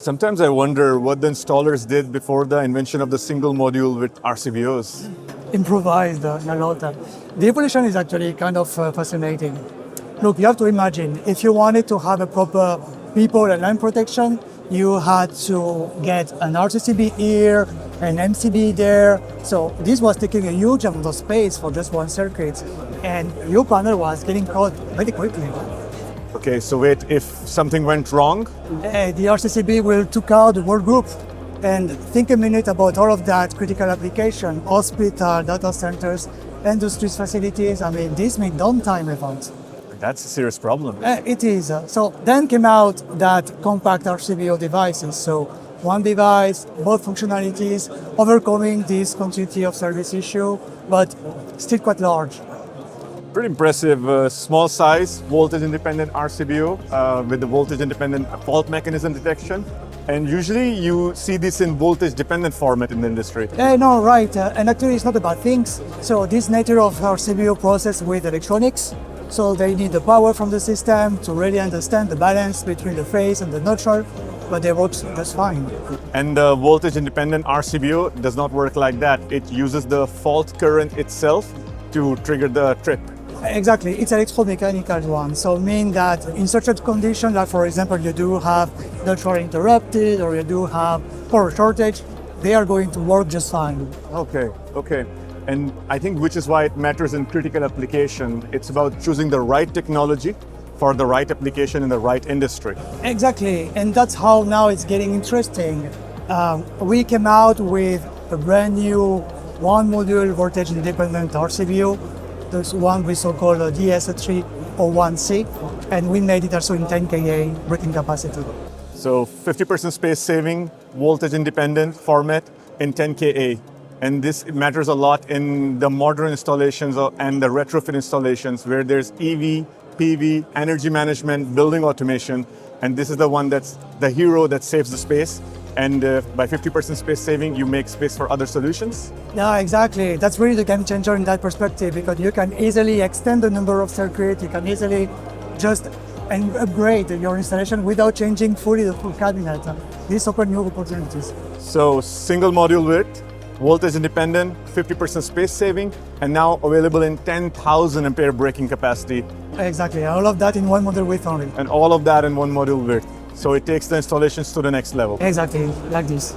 Sometimes I wonder what the installers did before the invention of the single module with RCBOs. Improvised a lot. The evolution is actually kind of fascinating. Look, you have to imagine, if you wanted to have a proper people and land protection, you had to get an RCCB here, an MCB there. So this was taking a huge amount of space for just one circuit. And your panel was getting caught very quickly. Okay, so wait, if something went wrong? The RCCB will took out the whole group. And think a minute about all of that critical application, hospital, data centers, industries facilities. I mean, this means downtime events. That's a serious problem. It is. So then came out that compact RCBO devices. So one device, both functionalities, overcoming this continuity of service issue, but still quite large. Pretty impressive, small size, voltage independent RCBO with the voltage independent fault mechanism detection. And usually you see this in voltage dependent format in the industry. No, right. And actually it's not about things. So this nature of RCBO process with electronics. So they need the power from the system to really understand the balance between the phase and the neutral, but they work just fine. And the voltage independent RCBO does not work like that. It uses the fault current itself to trigger the trip. Exactly, it's electromechanical one. So mean that in such a condition, like for example, you do have neutral interrupted or you do have power shortage, they are going to work just fine. Okay. And I think which is why it matters in critical application. It's about choosing the right technology for the right application in the right industry. Exactly, and that's how now it's getting interesting. We came out with a brand new one module voltage independent RCBO. There's one we so-called DS301C, and we made it also in 10 kA breaking capacity. So 50% space saving, voltage independent format in 10 kA. And this matters a lot in the modern installations and the retrofit installations where there's EV, PV, energy management, building automation. And this is the one that's the hero that saves the space. And by 50% space saving, you make space for other solutions? Yeah, exactly. That's really the game changer in that perspective, because you can easily extend the number of circuits, you can easily just upgrade your installation without changing fully the full cabinet. These open new opportunities. So single module width, voltage independent, 50% space saving, and now available in 10,000 ampere breaking capacity. Exactly, all of that in one module width only. And all of that in one module width. So it takes the installations to the next level. Exactly, like this.